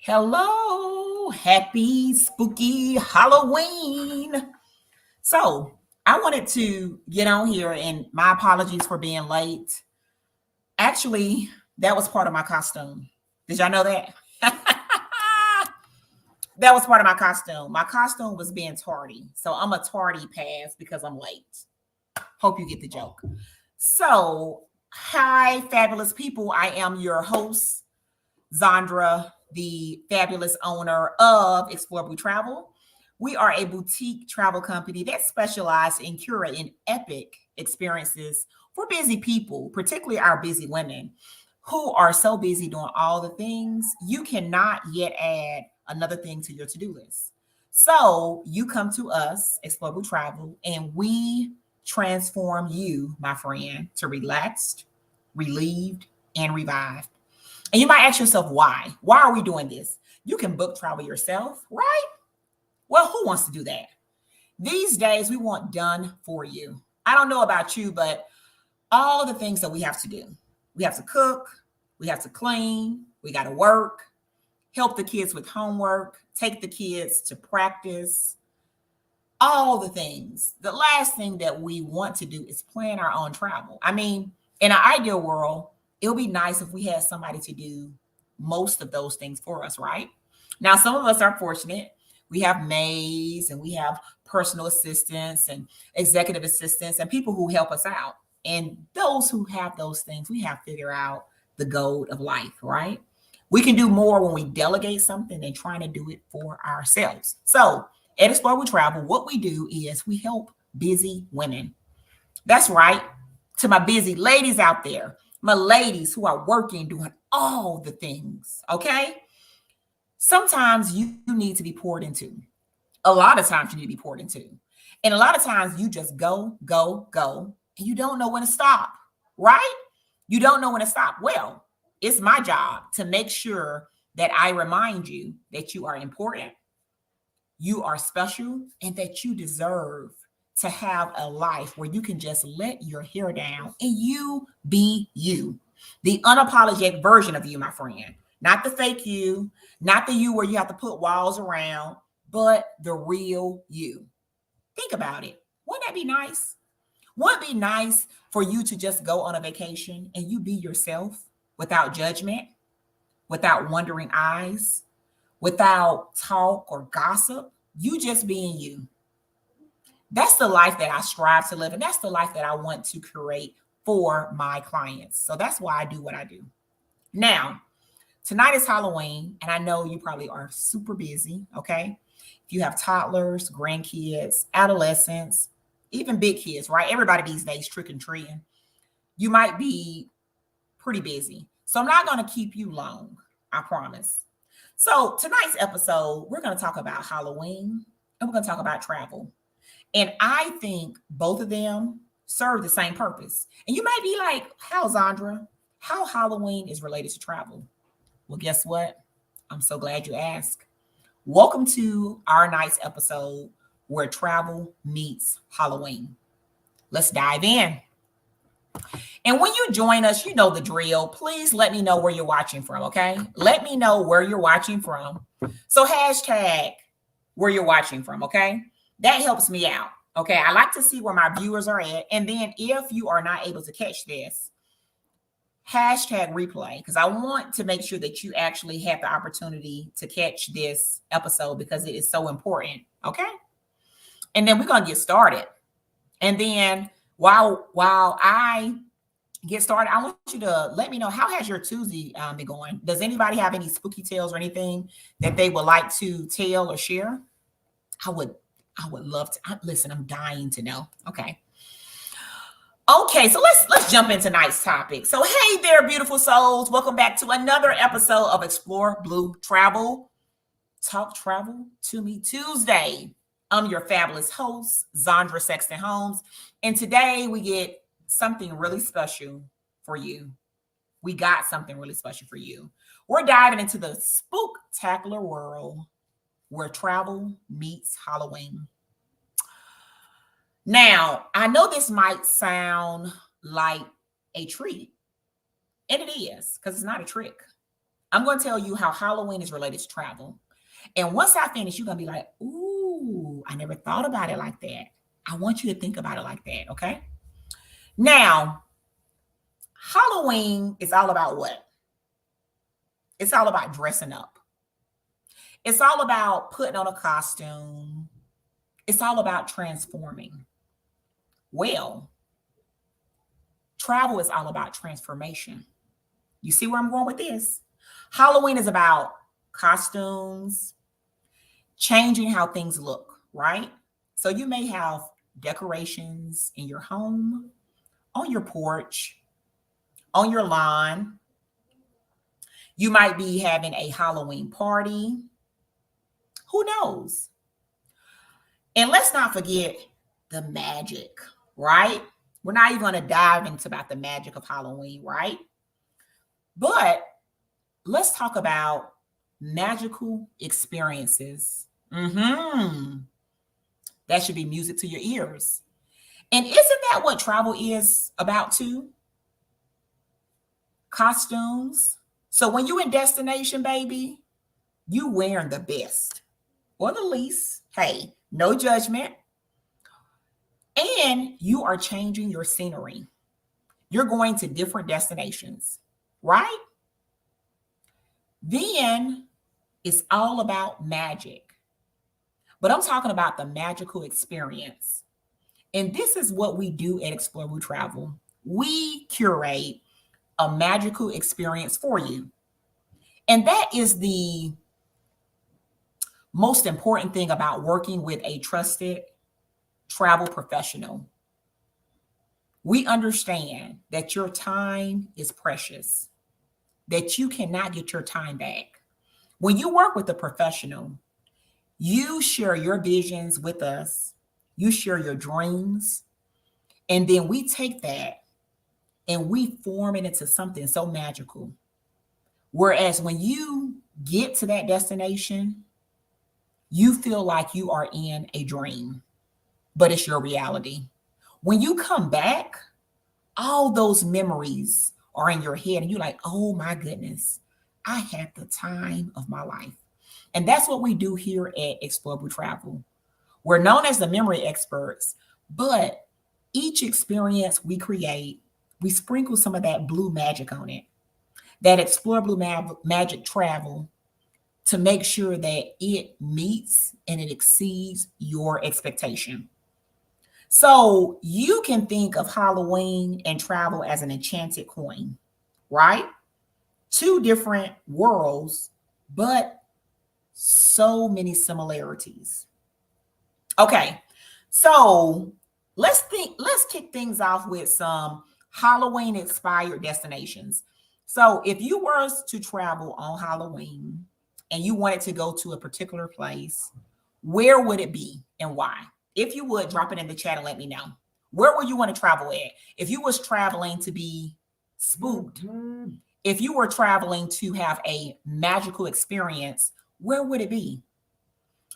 Hello, happy spooky Halloween. So, I wanted to get on here and my apologies for being late. Actually, that was part of my costume. Did y'all know that? That was part of my costume. My costume was being tardy. So, I'm a tardy pass because I'm late. Hope you get the joke. So, hi, fabulous people. I am your host, Zandra, the fabulous owner of Explore Blue Travel. We are a boutique travel company that specializes in curating epic experiences for busy people, particularly our busy women who are so busy doing all the things you cannot yet add another thing to your to-do list. So you come to us, Explore Blue Travel, and we transform you, my friend, to relaxed, relieved, and revived. And you might ask yourself, why? Why are we doing this? You can book travel yourself, right? Well, who wants to do that? These days, we want done for you. I don't know about you, but all the things that we have to do, we have to cook, we have to clean, we got to work, help the kids with homework, take the kids to practice, all the things. The last thing that we want to do is plan our own travel. I mean, in an ideal world, it would be nice if we had somebody to do most of those things for us, right? Now, some of us are fortunate. We have maids and we have personal assistants and executive assistants and people who help us out. And those who have those things, we have to figure out the goal of life, right? We can do more when we delegate something than trying to do it for ourselves. So, at Explore We Travel, what we do is we help busy women. That's right. To my busy ladies out there, my ladies who are working, doing all the things, okay? Sometimes you need to be poured into. A lot of times you need to be poured into. And a lot of times you just go, go, go, and you don't know when to stop, right? You don't know when to stop. Well, it's my job to make sure that I remind you that you are important, you are special, and that you deserve to have a life where you can just let your hair down and you be you. The unapologetic version of you, my friend. Not the fake you, not the you where you have to put walls around, but the real you. Think about it. Wouldn't that be nice? Wouldn't it be nice for you to just go on a vacation and you be yourself without judgment, without wandering eyes, without talk or gossip? You just being you. That's the life that I strive to live, and that's the life that I want to create for my clients. So that's why I do what I do. Now, tonight is Halloween, and I know you probably are super busy, okay? If you have toddlers, grandkids, adolescents, even big kids, right? Everybody these days trick and treating. You might be pretty busy. So I'm not going to keep you long, I promise. So tonight's episode, we're going to talk about Halloween and we're going to talk about travel. And I think both of them serve the same purpose. And you might be like, how, Zandra? How Halloween is related to travel? Well, guess what? I'm so glad you asked. Welcome to our night's episode where travel meets Halloween. Let's dive in. And when you join us, you know the drill. Please let me know where you're watching from, okay? Let me know where you're watching from. So hashtag where you're watching from, okay? That helps me out, okay? I like to see where my viewers are at. And then if you are not able to catch this, hashtag replay, because I want to make sure that you actually have the opportunity to catch this episode because it is so important, okay? And then we're going to get started. And then while I get started, I want you to let me know, how has your Tuesday been going? Does anybody have any spooky tales or anything that they would like to tell or share? I would love to. Listen, I'm dying to know. Okay. Okay, so let's jump into tonight's topic. So hey there, beautiful souls. Welcome back to another episode of Explore Blue Travel. Talk Travel to Me Tuesday. I'm your fabulous host, Zandra Sexton Holmes. And today we get something really special for you. We got something really special for you. We're diving into the spooktacular world where travel meets Halloween. Now, I know this might sound like a treat, and it is, because it's not a trick. I'm going to tell you how Halloween is related to travel. And once I finish, you're going to be like, ooh, I never thought about it like that. I want you to think about it like that. Okay. Now, Halloween is all about what? It's all about dressing up. It's all about putting on a costume. It's all about transforming. Well, travel is all about transformation. You see where I'm going with this? Halloween is about costumes, changing how things look, right? So you may have decorations in your home, on your porch, on your lawn. You might be having a Halloween party. Who knows? And let's not forget the magic, right? We're not even going to dive into about the magic of Halloween, right? But let's talk about magical experiences. That should be music to your ears. And isn't that what travel is about too? Costumes. So when you're in destination, baby, you wearing the best or the least. Hey, no judgment. And you are changing your scenery. You're going to different destinations, right? Then it's all about magic. But I'm talking about the magical experience. And this is what we do at Explore Blue Travel. We curate a magical experience for you. And that is the most important thing about working with a trusted travel professional. We understand that your time is precious, that you cannot get your time back. When you work with a professional, you share your visions with us, you share your dreams, and then we take that and we form it into something so magical. Whereas when you get to that destination, you feel like you are in a dream, but it's your reality. When you come back, all those memories are in your head and you're like, oh my goodness, I had the time of my life. And that's what we do here at Explore Blue Travel. We're known as the memory experts, but each experience we create, we sprinkle some of that blue magic on it, that Explore Blue Magic travel, to make sure that it meets and it exceeds your expectation. So you can think of Halloween and travel as an enchanted coin, right? Two different worlds, but so many similarities. Okay, so let's kick things off with some Halloween inspired destinations. So if you were to travel on Halloween and you wanted to go to a particular place, where would it be and why? If you would, drop it in the chat and let me know. Where would you want to travel at? If you was traveling to be spooked, if you were traveling to have a magical experience, where would it be?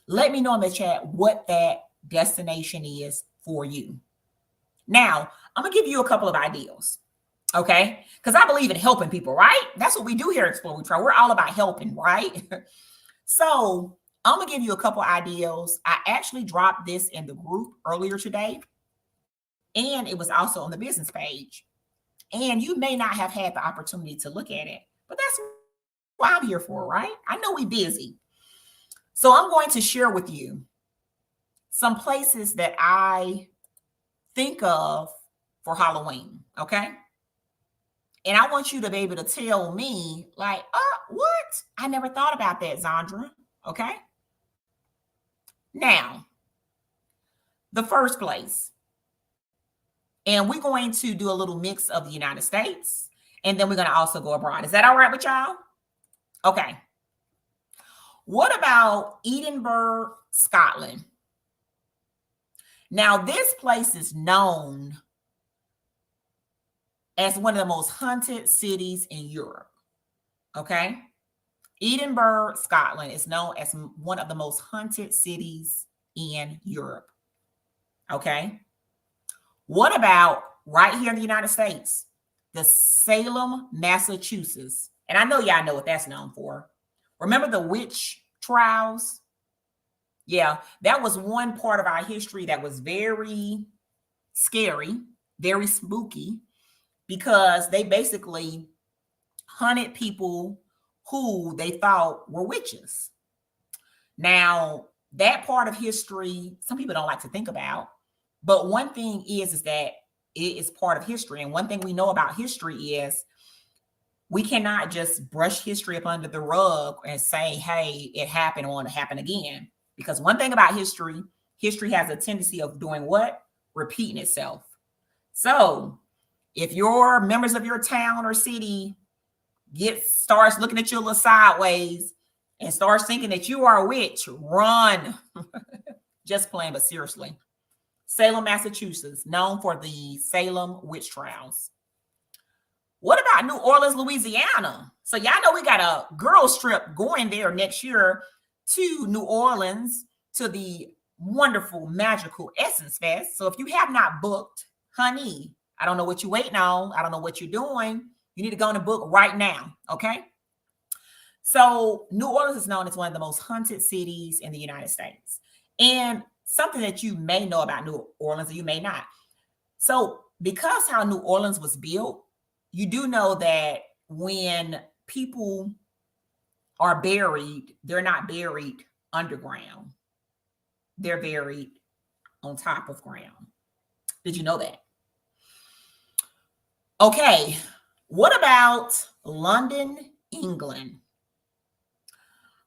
Let me know in the chat what that destination is for you. Now, I'm going to give you a couple of ideas, okay? Because I believe in helping people, right? That's what we do here at Explore Blue Travel. We're all about helping, right? So I'm going to give you a couple ideas. I actually dropped this in the group earlier today, and it was also on the business page. And you may not have had the opportunity to look at it, but that's what I'm here for, right? I know we're busy. So I'm going to share with you some places that I think of for Halloween, okay? And I want you to be able to tell me, like, what? I never thought about that, Zandra, okay? Now, the first place, and we're going to do a little mix of the United States, and then we're going to also go abroad. Is that all right with y'all? Okay. What about Edinburgh, Scotland? Now, this place is known as one of the most haunted cities in Europe. Okay. Edinburgh, Scotland is known as one of the most haunted cities in Europe. Okay. What about right here in the United States? The Salem, Massachusetts. And I know y'all know what that's known for. Remember the witch trials? Yeah, that was one part of our history that was very scary, very spooky, because they basically hunted people who they thought were witches. Now, that part of history, some people don't like to think about, but one thing is that it is part of history. And one thing we know about history is we cannot just brush history up under the rug and say, hey, it happened, or it happened again. Because one thing about history, history has a tendency of doing what? Repeating itself. So if your members of your town or city starts looking at you a little sideways and starts thinking that you are a witch, run. Just playing, but seriously. Salem, Massachusetts, known for the Salem witch trials. What about New Orleans, Louisiana? So y'all know we got a girls trip going there next year to New Orleans to the wonderful, magical Essence Fest. So if you have not booked, honey, I don't know what you're waiting on. I don't know what you're doing. You need to go on and book right now, okay? So New Orleans is known as one of the most haunted cities in the United States. And something that you may know about New Orleans, or you may not. So because how New Orleans was built, you do know that when people are buried, they're not buried underground. They're buried on top of ground. Did you know that? Okay, what about London, England?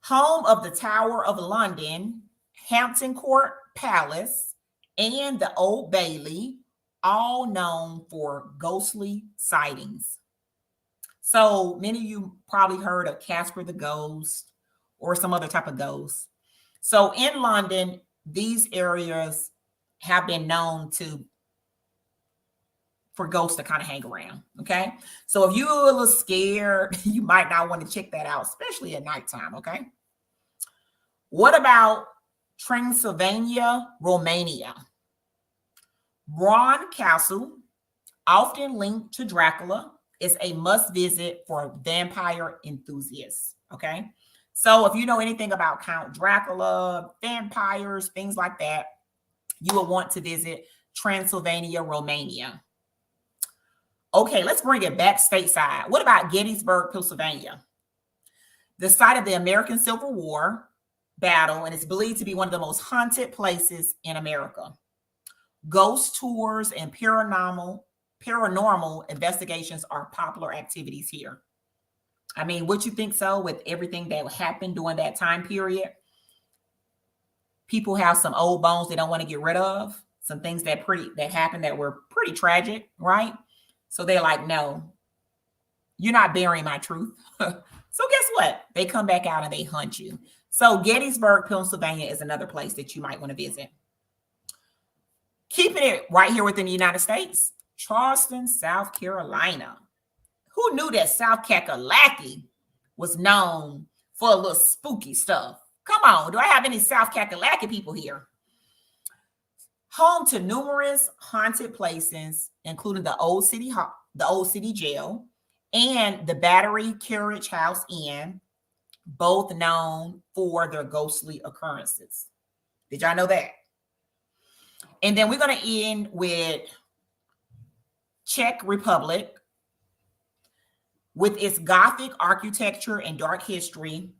Home of the Tower of London, Hampton Court Palace, and the Old Bailey, all known for ghostly sightings. So many of you probably heard of Casper the Ghost or some other type of ghost. So in London, these areas have been known for ghosts to kind of hang around, okay? So if you're a little scared, you might not want to check that out, especially at nighttime, okay? What about Transylvania, Romania? Bran Castle, often linked to Dracula, is a must visit for vampire enthusiasts, okay? So if you know anything about Count Dracula, vampires, things like that, you will want to visit Transylvania, Romania. Okay, let's bring it back stateside. What about Gettysburg, Pennsylvania? The site of the American Civil War battle, and it's believed to be one of the most haunted places in America. Ghost tours and paranormal investigations are popular activities here. I mean, would you think so with everything that happened during that time period? People have some old bones they don't want to get rid of, some things that happened that were pretty tragic, right? So they're like, no, you're not burying my truth. So guess what? They come back out and they hunt you. So Gettysburg, Pennsylvania is another place that you might want to visit. Keeping it right here within the United States, Charleston, South Carolina. Who knew that South Kakalaki was known for a little spooky stuff? Come on, do I have any South Kakalaki people here? Home to numerous haunted places, including the Old City Jail and the Battery Carriage House Inn, both known for their ghostly occurrences. Did y'all know that? And then we're going to end with Czech Republic. With its Gothic architecture and dark history,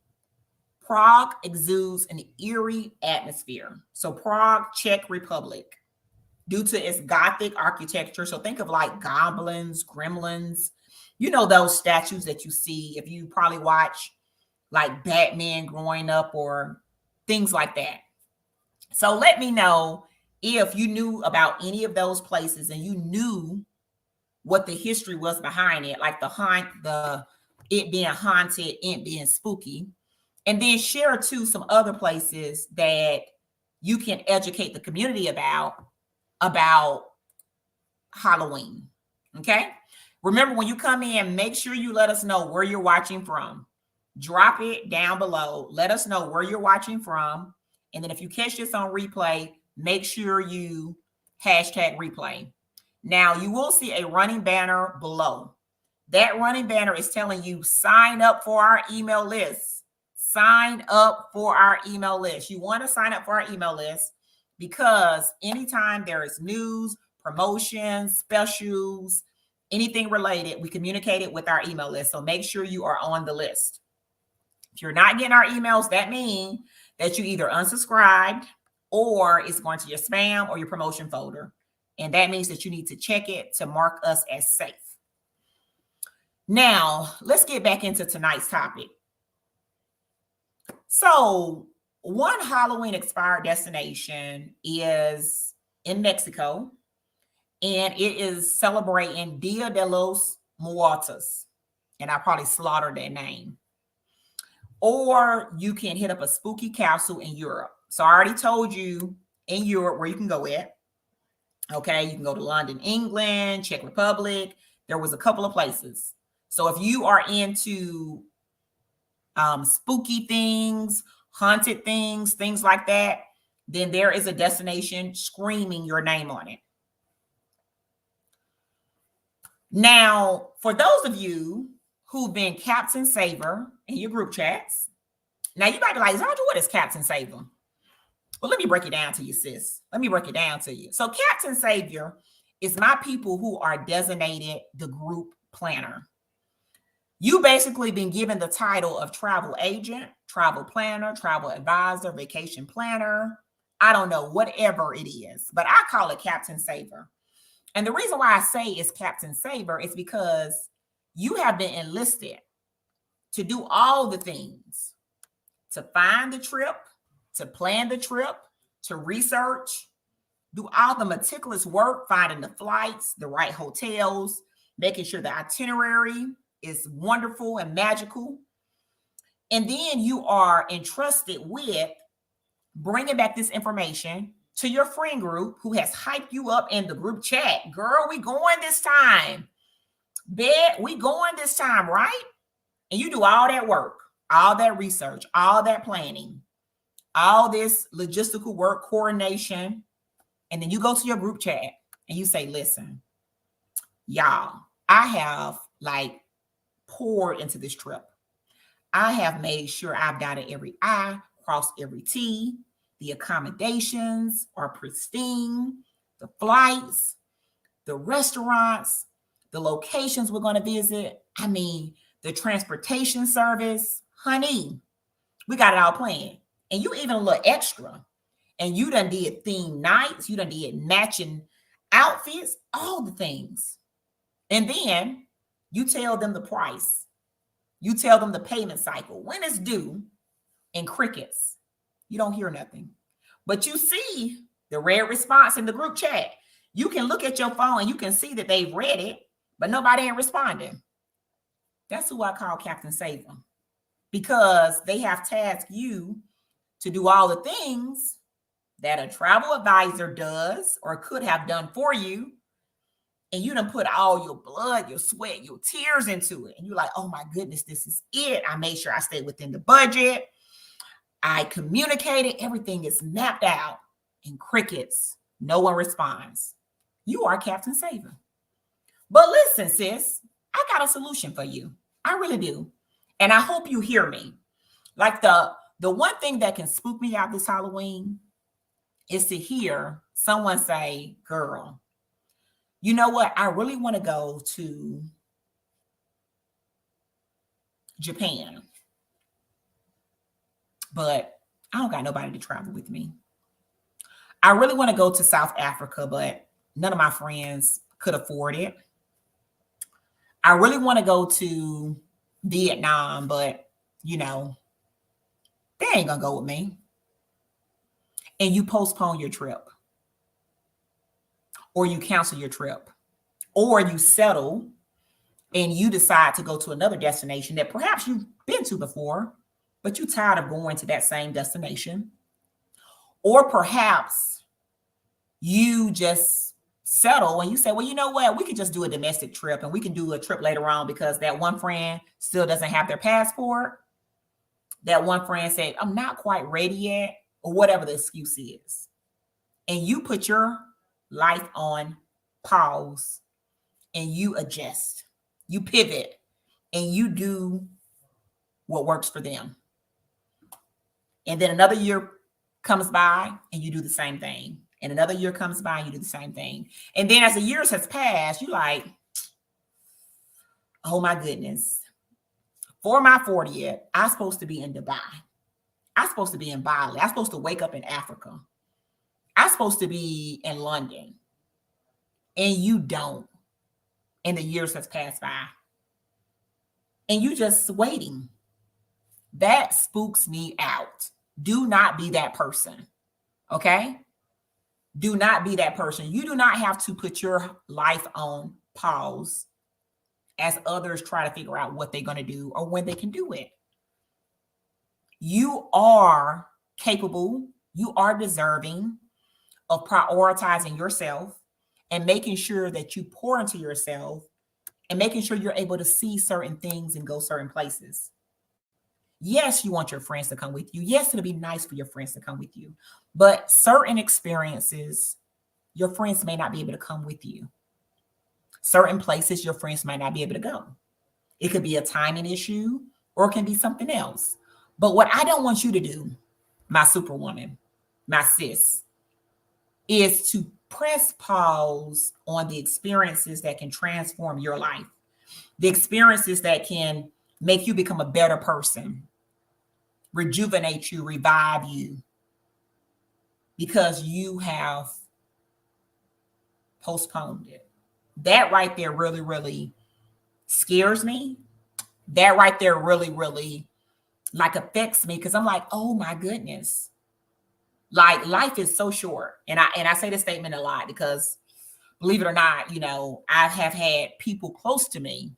Prague exudes an eerie atmosphere. So Prague, Czech Republic, due to its Gothic architecture. So think of like goblins, gremlins, you know, those statues that you see if you probably watch like Batman growing up or things like that. So let me know if you knew about any of those places and you knew what the history was behind it, like it being haunted, it being spooky. And then share too some other places that you can educate the community about Halloween. Okay. Remember, when you come in, make sure you let us know where you're watching from. Drop it down below. Let us know where you're watching from. And then if you catch this on replay, make sure you hashtag replay. Now you will see a running banner below. That running banner is telling you sign up for our email list. Sign up for our email list. You want to sign up for our email list because anytime there is news, promotions, specials, anything related, we communicate it with our email list. So make sure you are on the list. If you're not getting our emails, that means that you either unsubscribed or it's going to your spam or your promotion folder. And that means that you need to check it to mark us as safe. Now, let's get back into tonight's topic. So, one Halloween expired destination is in Mexico, and it is celebrating Dia de los Muertos. And I probably slaughtered that name. Or you can hit up a spooky castle in Europe. So I already told you in Europe where you can go at. Okay, you can go to London, England, Czech Republic. There was a couple of places. So if you are into spooky things, haunted things, things like that, then there is a destination screaming your name on it. Now, for those of you who've been Captain Saver in your group chats, now you might be like, Zandra, what is Captain Saver? Well, let me break it down to you, sis. Let me break it down to you. So Captain Savior is my people who are designated the group planner. You basically been given the title of travel agent, travel planner, travel advisor, vacation planner. I don't know, whatever it is, but I call it Captain Saver. And the reason why I say it's Captain Saver is because you have been enlisted to do all the things, to find the trip, to plan the trip, to research, do all the meticulous work, finding the flights, the right hotels, making sure the itinerary is wonderful and magical. And then you are entrusted with bringing back this information to your friend group who has hyped you up in the group chat. Girl, we going this time. Bet we going this time, right? And you do all that work, all that research, all that planning, all this logistical work, coordination. And then you go to your group chat and you say, listen, y'all, I have like poured into this trip. I have made sure I've dotted every I, crossed every T. The accommodations are pristine. The flights, the restaurants, the locations we're going to visit. I mean, the transportation service. Honey, we got it all planned. And you even a little extra. And you done did theme nights. You done did matching outfits, all the things. And then you tell them the price. You tell them the payment cycle, when it's due, and crickets. You don't hear nothing. But you see the red response in the group chat. You can look at your phone and you can see that they've read it, but nobody ain't responding. That's who I call Captain Saver, because they have tasked you to do all the things that a travel advisor does or could have done for you. And you done put all your blood, your sweat, your tears into it. And you're like, oh my goodness, this is it. I made sure I stayed within the budget. I communicated. Everything is mapped out. And crickets, no one responds. You are Captain Saver. But listen, sis, I got a solution for you. I really do. And I hope you hear me. Like the one thing that can spook me out this Halloween is to hear someone say, girl, you know what? I really want to go to Japan, but I don't got nobody to travel with me. I really want to go to South Africa, but none of my friends could afford it. I really want to go to Vietnam, but you know, they ain't gonna go with me. And you postpone your trip, or you cancel your trip, or you settle and you decide to go to another destination that perhaps you've been to before, but you're tired of going to that same destination. Or perhaps you just settle and you say, well, you know what? We could just do a domestic trip and we can do a trip later on because that one friend still doesn't have their passport. That one friend said, I'm not quite ready yet, or whatever the excuse is. And you put your life on pause and you adjust. You pivot and you do what works for them. And then another year comes by and you do the same thing. And another year comes by and you do the same thing. And then as the years has passed, you like, oh my goodness. For my 40th, I'm supposed to be in Dubai. I'm supposed to be in Bali. I'm supposed to wake up in Africa. I'm supposed to be in London. And you don't. And the years has passed by. And you just waiting. That spooks me out. Do not be that person. Okay? Do not be that person. You do not have to put your life on pause as others try to figure out what they're going to do or when they can do it. You are capable. You are deserving of prioritizing yourself and making sure that you pour into yourself and making sure you're able to see certain things and go certain places. Yes, you want your friends to come with you. Yes, it'll be nice for your friends to come with you. But certain experiences, your friends may not be able to come with you. Certain places, your friends might not be able to go. It could be a timing issue or it can be something else. But what I don't want you to do, my superwoman, my sis, is to press pause on the experiences that can transform your life, the experiences that can make you become a better person, rejuvenate you, revive you, because you have postponed it. That right there really, really scares me. That right there really, really like affects me because I'm like, oh my goodness. Like life is so short. And I say this statement a lot because believe it or not, you know, I have had people close to me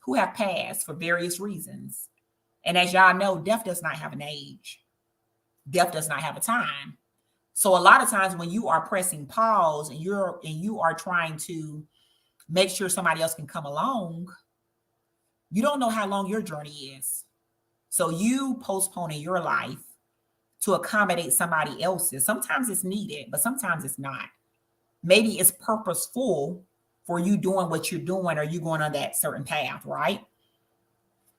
who have passed for various reasons. And as y'all know, death does not have an age. Death does not have a time. So a lot of times when you are pressing pause and you are trying to make sure somebody else can come along, you don't know how long your journey is. So you postponing your life to accommodate somebody else's. Sometimes it's needed, but sometimes it's not. Maybe it's purposeful for you doing what you're doing or you going on that certain path, right?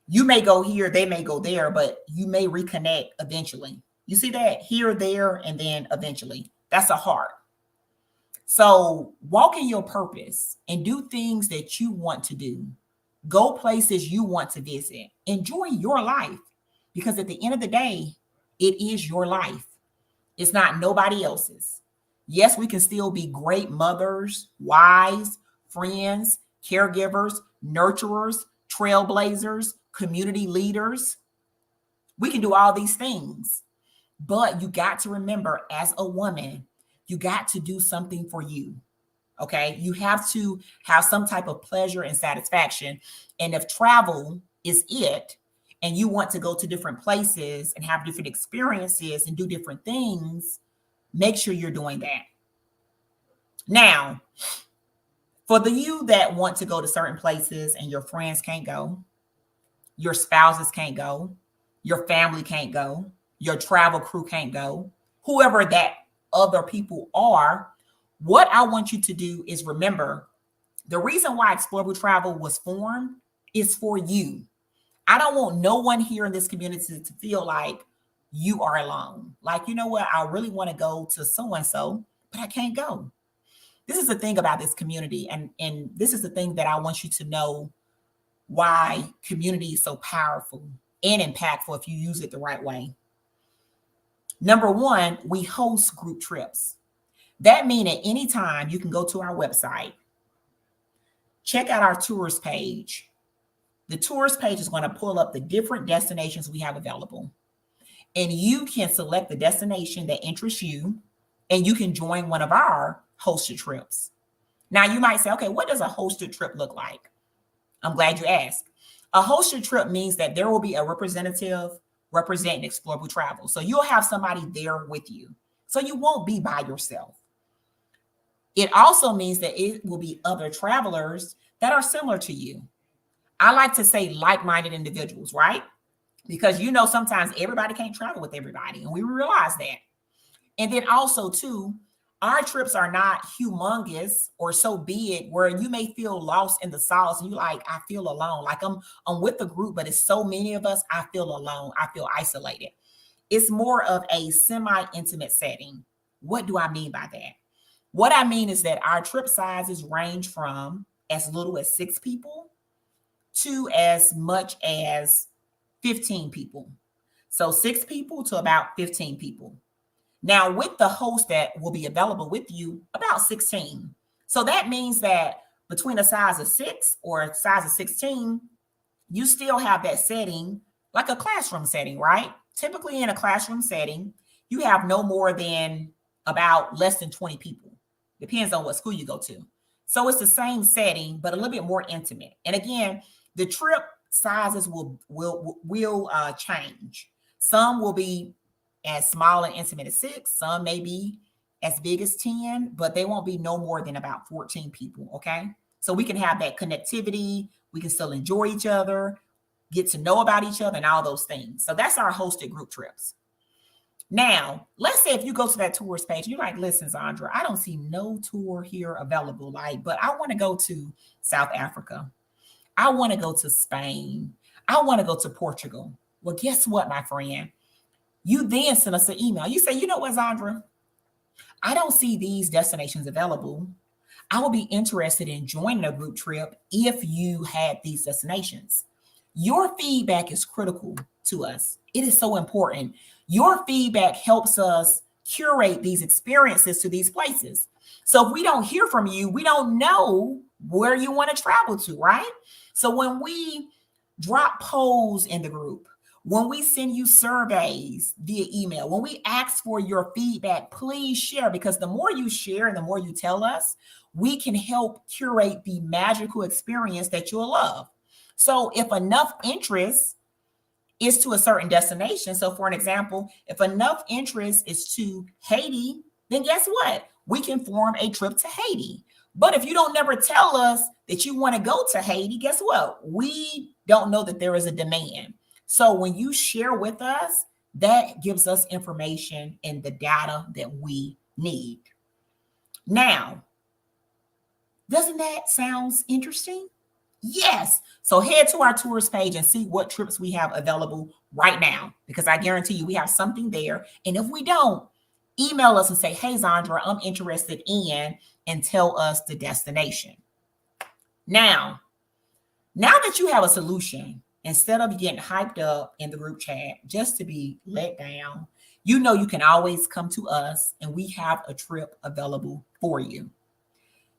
You may go here, they may go there, but you may reconnect eventually. You see that? Here, there, and then eventually. That's a heart. So walk in your purpose and do things that you want to do. Go places you want to visit. Enjoy your life because at the end of the day, it is your life. It's not nobody else's. Yes, we can still be great mothers, wives, friends, caregivers, nurturers, trailblazers, community leaders. We can do all these things. But you got to remember, as a woman, you got to do something for you. Okay. You have to have some type of pleasure and satisfaction. And if travel is it, and you want to go to different places and have different experiences and do different things, make sure you're doing that. Now, for the you that want to go to certain places and your friends can't go, your spouses can't go, your family can't go, your travel crew can't go, whoever that other people are, what I want you to do is remember the reason why Explore Blue Travel was formed is for you. I don't want no one here in this community to feel like you are alone. Like, you know what? I really want to go to so-and-so, but I can't go. This is the thing about this community. And this is the thing that I want you to know why community is so powerful and impactful if you use it the right way. Number one, we host group trips. That means at any time you can go to our website, check out our tours page. The tours page is going to pull up the different destinations we have available. And you can select the destination that interests you, and you can join one of our hosted trips. Now, you might say, okay, what does a hosted trip look like? I'm glad you asked. A hosted trip means that there will be a representative representing Explore Blue Travel. So you'll have somebody there with you. So you won't be by yourself. It also means that it will be other travelers that are similar to you. I like to say like-minded individuals, right? Because you know sometimes everybody can't travel with everybody, and we realize that. And then also too, Our trips are not humongous or so big where you may feel lost in the sauce and you like, I feel alone. Like I'm with the group, but it's so many of us, I feel alone. I feel isolated. It's more of a semi-intimate setting. What do I mean by that? What I mean is that our trip sizes range from as little as 6 people to as much as 15 people. So 6 people to about 15 people. Now, with the host that will be available with you, about 16. So that means that between a size of 6 or a size of 16, you still have that setting like a classroom setting, right? Typically in a classroom setting, you have no more than about less than 20 people. Depends on what school you go to. So it's the same setting, but a little bit more intimate. And again, the trip sizes will change. Some will be as small and intimate as 6. Some may be as big as 10, but they won't be no more than about 14 people. Okay. So we can have that connectivity. We can still enjoy each other, get to know about each other, and all those things. So that's our hosted group trips. Now, let's say if you go to that tours page, you're like, listen, Zandra, I don't see no tour here available. But I want to go to South Africa. I want to go to Spain. I want to go to Portugal. Well, guess what, my friend? You then send us an email. You say, you know what, Zandra? I don't see these destinations available. I would be interested in joining a group trip if you had these destinations. Your feedback is critical to us. It is so important. Your feedback helps us curate these experiences to these places. So if we don't hear from you, we don't know where you want to travel to, right? So when we drop polls in the group, when we send you surveys via email, when we ask for your feedback, please share, because the more you share and the more you tell us, we can help curate the magical experience that you'll love. So if enough interest is to a certain destination, so for an example, if enough interest is to Haiti, then guess what? We can form a trip to Haiti. But if you don't never tell us that you want to go to Haiti, guess what? We don't know that there is a demand. So when you share with us, that gives us information and the data that we need. Now, doesn't that sound interesting? Yes. So head to our tours page and see what trips we have available right now, because I guarantee you we have something there. And if we don't, email us and say, hey, Zandra, I'm interested in, and tell us the destination. Now that you have a solution, instead of getting hyped up in the group chat just to be let down, you know you can always come to us and we have a trip available for you.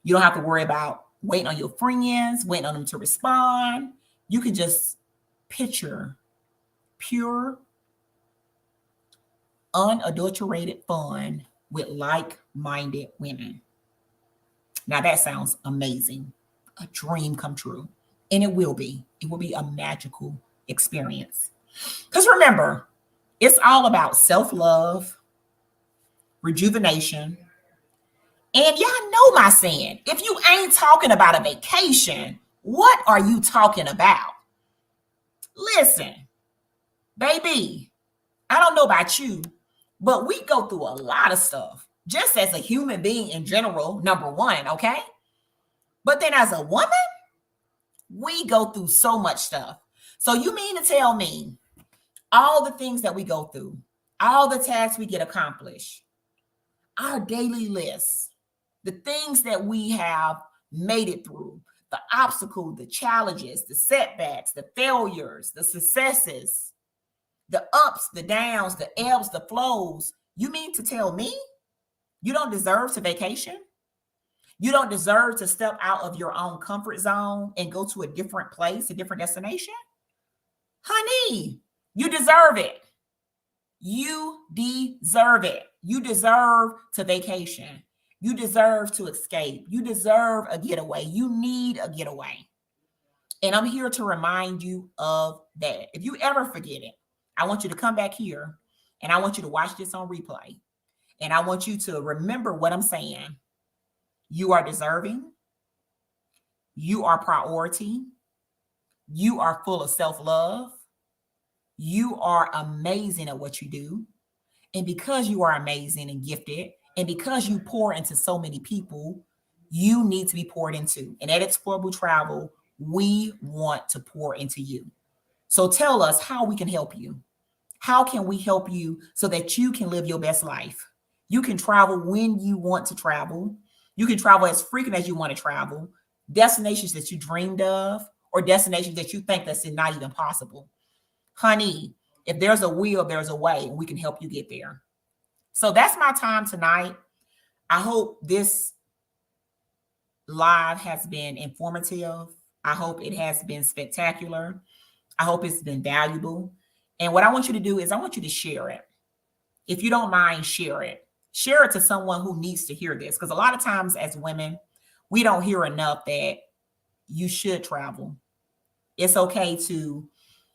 You don't have to worry about waiting on your friends, waiting on them to respond. You can just picture pure, unadulterated fun with like-minded women. Now that sounds amazing. A dream come true. And it will be. It will be a magical experience. Because remember, it's all about self-love, rejuvenation. And y'all know my saying, if you ain't talking about a vacation, what are you talking about? Listen, baby, I don't know about you, but we go through a lot of stuff just as a human being in general, number one, okay? But then as a woman, we go through so much stuff. So you mean to tell me all the things that we go through, all the tasks we get accomplished, our daily lists, the things that we have made it through, the obstacles, the challenges, the setbacks, the failures, the successes, the ups, the downs, the ebbs, the flows. You mean to tell me you don't deserve to vacation? You don't deserve to step out of your own comfort zone and go to a different place, a different destination? Honey, you deserve it. You deserve it. You deserve to vacation. You deserve to escape. You deserve a getaway. You need a getaway. And I'm here to remind you of that. If you ever forget it, I want you to come back here and I want you to watch this on replay. And I want you to remember what I'm saying. You are deserving. You are priority. You are full of self-love. You are amazing at what you do. And because you are amazing and gifted, And because you pour into so many people, you need to be poured into. And at Explorable Travel, we want to pour into you. So tell us how we can help you. How can we help you so that you can live your best life? You can travel when you want to travel. You can travel as frequent as you want to travel, destinations that you dreamed of, or destinations that you think that's not even possible. Honey, if there's a will, there's a way, and we can help you get there. So that's my time tonight. I hope this live has been informative. I hope it has been spectacular. I hope it's been valuable. And what I want you to do is I want you to share it. If you don't mind, share it. Share it to someone who needs to hear this. Because a lot of times as women, we don't hear enough that you should travel. It's okay to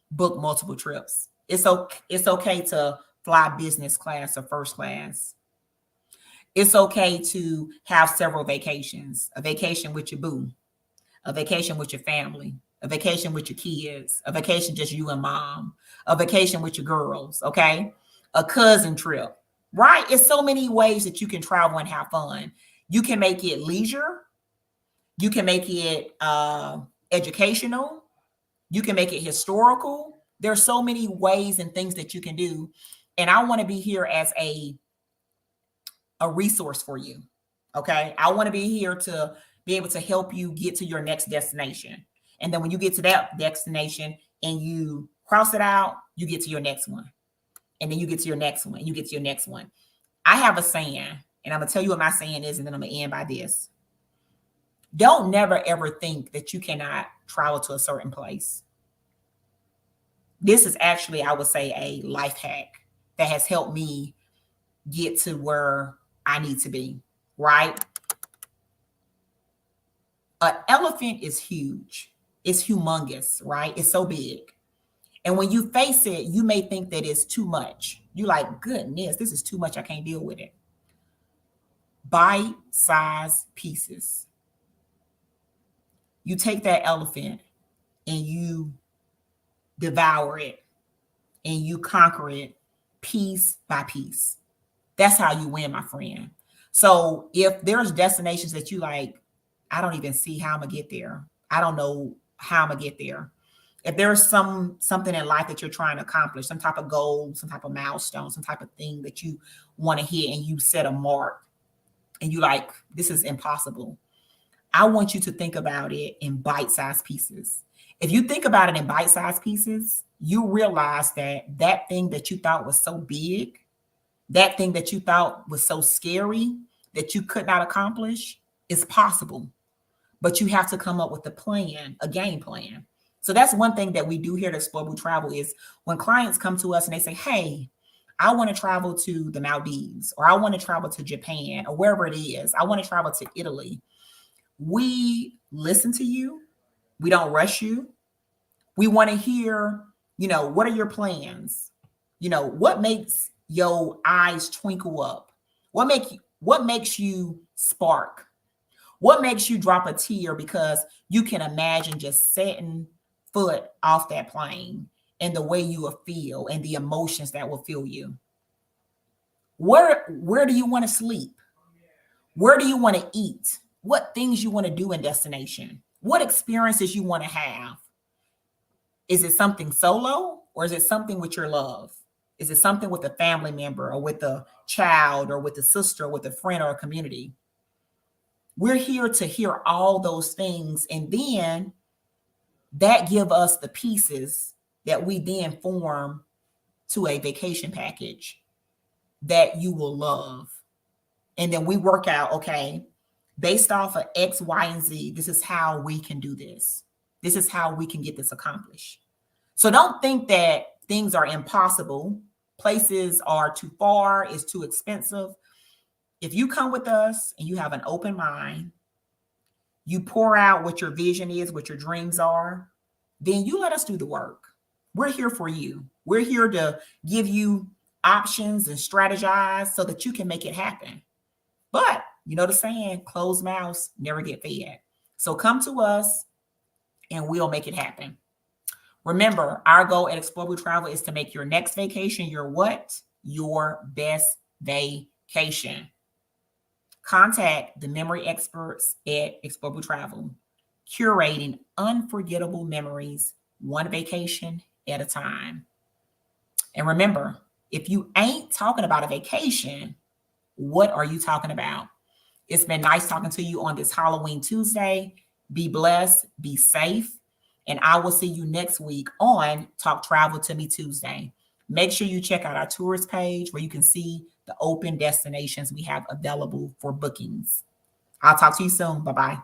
book multiple trips. It's okay to fly business class or first class. It's okay to have several vacations. A vacation with your boo, a vacation with your family, a vacation with your kids, a vacation just you and mom, a vacation with your girls, okay? A cousin trip, right? It's so many ways that you can travel and have fun. You can make it leisure. You can make it educational. You can make it historical. There's so many ways and things that you can do. And I want to be here as a resource for you, okay? I want to be here to be able to help you get to your next destination. And then when you get to that destination and you cross it out, you get to your next one. And then you get to your next one. You get to your next one. I have a saying, and I'm going to tell you what my saying is, and then I'm going to end by this. Don't never, ever think that you cannot travel to a certain place. This is actually, I would say, a life hack that has helped me get to where I need to be, right? An elephant is huge. It's humongous, right? It's so big. And when you face it, you may think that it's too much. You're like, goodness, this is too much. I can't deal with it. Bite-sized pieces. You take that elephant and you devour it and you conquer it piece by piece. That's how you win, my friend. So if there's destinations that you like, I don't even see how I'm gonna get there. I don't know how I'm gonna get there. If there's something in life that you're trying to accomplish, some type of goal, some type of milestone, some type of thing that you want to hit, and you set a mark and you like, this is impossible. I want you to think about it in bite-sized pieces. If you think about it in bite-sized pieces, you realize that that thing that you thought was so big, that thing that you thought was so scary that you could not accomplish is possible. But you have to come up with a plan, a game plan. So that's one thing that we do here at Explorable Travel is when clients come to us and they say, hey, I want to travel to the Maldives, or I want to travel to Japan, or wherever it is. I want to travel to Italy. We listen to you. We don't rush you. We want to hear, what are your plans? What makes your eyes twinkle up? What makes you spark? What makes you drop a tear because you can imagine just setting foot off that plane and the way you will feel and the emotions that will fill you? Where do you want to sleep? Where do you want to eat? What things you want to do in destination? What experiences you want to have? Is it something solo or is it something with your love? Is it something with a family member or with a child or with a sister or with a friend or a community? We're here to hear all those things, and then that give us the pieces that we then form to a vacation package that you will love. And then we work out, okay, based off of X, Y, and Z, this is how we can do this. This is how we can get this accomplished. So don't think that things are impossible. Places are too far, it's too expensive. If you come with us and you have an open mind, you pour out what your vision is, what your dreams are, then you let us do the work. We're here for you. We're here to give you options and strategize so that you can make it happen. But you know the saying, closed mouths never get fed. So come to us and we'll make it happen. Remember, our goal at Explorable Travel is to make your next vacation your what? Your best vacation. Contact the memory experts at Explore Blue Travel, curating unforgettable memories, one vacation at a time. And remember, if you ain't talking about a vacation, what are you talking about? It's been nice talking to you on this Halloween Tuesday. Be blessed, be safe, and I will see you next week on Talk Travel to Me Tuesday. Make sure you check out our tourist page where you can see the open destinations we have available for bookings. I'll talk to you soon. Bye-bye.